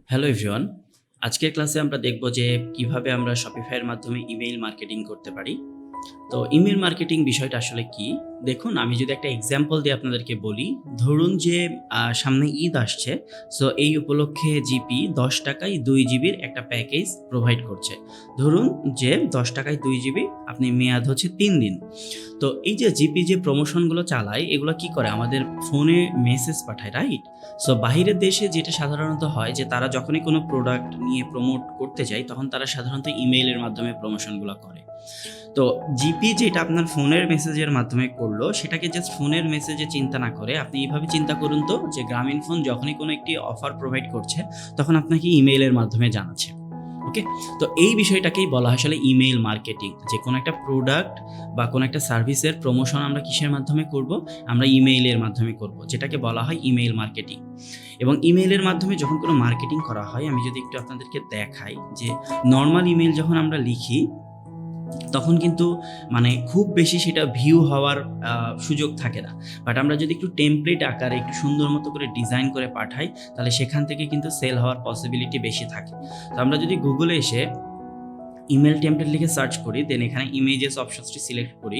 Hello everyone, আজকের ক্লাসে আমরা দেখব যে কিভাবে আমরা শপিফাইয়ের মাধ্যমে ইমেইল মার্কেটিং করতে পারি। তো ইমেইল মার্কেটিং বিষয়টা আসলে কি? দেখুন, আমি যদি একটা এক্সাম্পল দিয়ে আপনাদেরকে বলি, ধরুন যে সামনে ঈদ আসছে। সো এই উপলক্ষে জিপি 10 টাকায় 2 জিবির একটা প্যাকেজ প্রোভাইড করছে। ধরুন যে 10 টাকায় 2 জিবি, আপনি মেয়াদ হচ্ছে 3 দিন। তো এই যে জিপি যে প্রমোশনগুলো চালায়, এগুলো কি করে? আমাদের ফোনে মেসেজ পাঠায়, রাইট? সো বাহিরের দেশে যেটা সাধারণত হয় যে তারা যখনই কোনো প্রোডাক্ট নিয়ে প্রমোট করতে যায়, তখন তারা সাধারণত ইমেইলের মাধ্যমে প্রমোশনগুলো করে। তো জিপি যেটা আপনার ফোনের মেসেজের মাধ্যমে করলো, সেটাকে জাস্ট ফোনের মেসেজে চিন্তা না করে আপনি এইভাবে চিন্তা করুন তো, যে গ্রামীণ ফোন যখনই কোনো একটি অফার প্রোভাইড করছে, তখন আপনাকে ইমেইলের মাধ্যমে জানাচ্ছে। ওকে? তো এই বিষয়টাকেই বলা হয় আসলে ইমেইল মার্কেটিং। যে কোনো একটা প্রোডাক্ট বা কোনো একটা সার্ভিসের প্রমোশন আমরা কিসের মাধ্যমে করব? আমরা ইমেইলের মাধ্যমে করব, যেটাকে বলা হয় ইমেইল মার্কেটিং। এবং ইমেইলের মাধ্যমে যখন কোনো মার্কেটিং করা হয়, আমি যদি একটু আপনাদেরকে দেখাই যে নরমাল ইমেইল যখন আমরা লিখি, তখন কিন্তু মানে খুব বেশি সেটা ভিউ হওয়ার সুযোগ থাকে না। বাট আমরা যদি একটু টেমপ্লেট আকারে একটু সুন্দর মতো করে ডিজাইন করে পাঠাই, তাহলে সেখান থেকে কিন্তু সেল হওয়ার পসিবিলিটি বেশি থাকে। তো আমরা যদি গুগলে এসে ইমেল টেমপ্লেট লিখে সার্চ করি, দেন এখানে ইমেজেস অপশনসটি সিলেক্ট করি,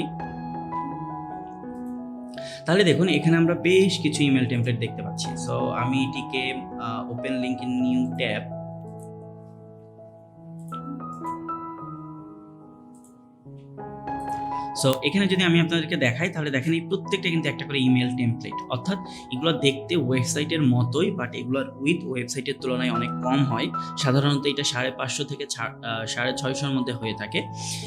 তাহলে দেখুন এখানে আমরা বেশ কিছু ইমেল টেমপ্লেট দেখতে পাচ্ছি। সো আমি এটিকে open link in new tab, so এখানে যদি আমি আপনাদেরকে দেখাই, তাহলে দেখেন এই প্রত্যেকটা কিন্তু একটা করে ইমেল টেমপ্লেট, অর্থাৎ এগুলো দেখতে ওয়েবসাইটের মতোই, বাট এগুলোর উইথ ওয়েবসাইটের তুলনায় অনেক কম হয়। সাধারণত এটা 550 থেকে 650-র মধ্যে হয়ে থাকে।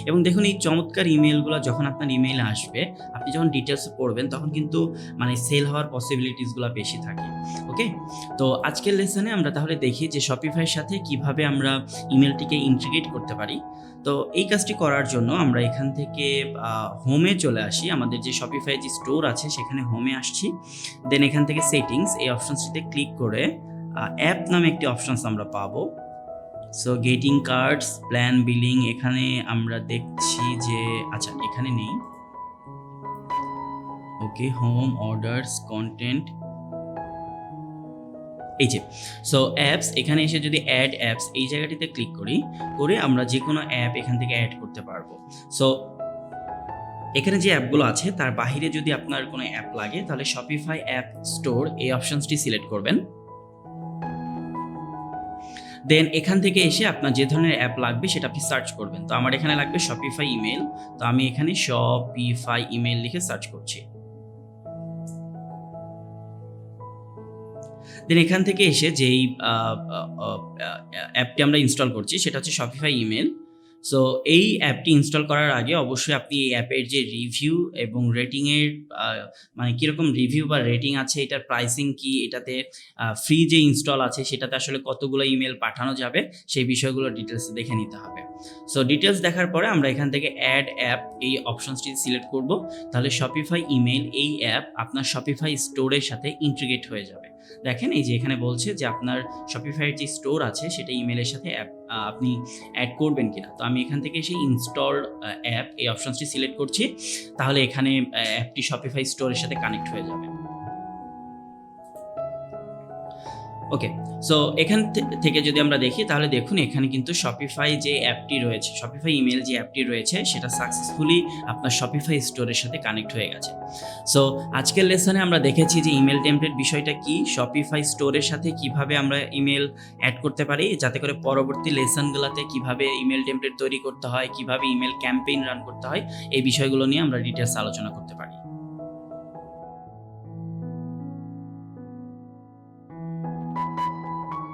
এবং দেখুন এই চমৎকার ইমেলগুলো যখন আপনার ইমেইলে আসবে, আপনি যখন ডিটেলস পড়বেন, তখন কিন্তু মানে সেল হওয়ার পসিবিলিটিসগুলো বেশি থাকে। ওকে? তো আজকের লেসনে আমরা তাহলে দেখি যে শপিফাইয়ের সাথে কিভাবে আমরা ইমেলটিকে ইন্টিগ্রেট করতে পারি। তো এই কাজটি করার জন্য আমরা এখান থেকে হোমে চলে আসি। আমাদের যে শপিফাই যে স্টোর আছে, সেখানে হোমে আসছি। দেন এখান থেকে সেটিংস এই অপশনসটিতে ক্লিক করে অ্যাপ নামে একটি অপশনস আমরা পাবো। So getting cards, plan, billing, এখানে আমরা দেখছি যে আচ্ছা এখানে নেই। ওকে, হোম, অর্ডারস, কন্টেন্ট, এই যে সো অ্যাপস, এখানে এসে যদি অ্যাড অ্যাপস এই জায়গাটিতে ক্লিক করি, করে আমরা যে কোনো অ্যাপ এখান থেকে অ্যাড করতে পারবো। সো এখানে যে অ্যাপগুলো আছে তার বাহিরে যদি আপনার কোনো অ্যাপ লাগে, তাহলে শপিফাই অ্যাপ স্টোর এই অপশনসটি সিলেক্ট করবেন। দেন এখান থেকে এসে আপনার যে ধরনের অ্যাপ লাগবে সেটা আপনি সার্চ করবেন। তো আমার এখানে লাগবে শপিফাই ইমেল, তো আমি এখানে শপিফাই ইমেল লিখে সার্চ করছি। দেন এখান থেকে এসে যেই অ্যাপটি আমরা ইনস্টল করছি, সেটা হচ্ছে শপিফাই ইমেল। সো এই অ্যাপটি ইনস্টল করার আগে অবশ্যই আপনি এই অ্যাপের যে রিভিউ এবং রেটিংয়ের মানে কীরকম রিভিউ বা রেটিং আছে, এটার প্রাইসিং কি, এটাতে ফ্রি যে ইনস্টল আছে সেটাতে আসলে কতগুলো ইমেল পাঠানো যাবে, সেই বিষয়গুলো ডিটেলস দেখে নিতে হবে। সো ডিটেলস দেখার পরে আমরা এখান থেকে অ্যাড অ্যাপ এই অপশনসটি সিলেক্ট করব। তাহলে শপিফাই ইমেল এই অ্যাপ আপনার শপিফাই স্টোরের সাথে ইন্টিগ্রেট হয়ে যাবে। দেখেন এই যে এখানে বলছে যে আপনার শপিফাইয়ের যে স্টোর আছে সেটা ইমেলের সাথে আপনি অ্যাড করবেন কিনা। তো আমি এখান থেকে সেই ইনস্টলড অ্যাপ এই অপশনসটি সিলেক্ট করছি। তাহলে এখানে অ্যাপটি শপিফাই স্টোরের সাথে কানেক্ট হয়ে যাবে। ওকে, সো এখান থেকে যদি আমরা দেখি, তাহলে দেখুন এখানে কিন্তু শপিফাই যে অ্যাপটি রয়েছে, শপিফাই ইমেল যে অ্যাপটি রয়েছে, সেটা সাকসেসফুলি আপনার শপিফাই স্টোরের সাথে কানেক্ট হয়ে গেছে। সো আজকের লেসনে আমরা দেখেছি যে ইমেল টেমপ্লেট বিষয়টা কি, শপিফাই স্টোরের সাথে কিভাবে আমরা ইমেল অ্যাড করতে পারি, যাতে করে পরবর্তী লেসনগুলোতে কিভাবে ইমেল টেমপ্লেট তৈরি করতে হয়, কিভাবে ইমেল ক্যাম্পেইন রান করতে হয়, এই বিষয়গুলো নিয়ে আমরা ডিটেলস আলোচনা করতে পারি।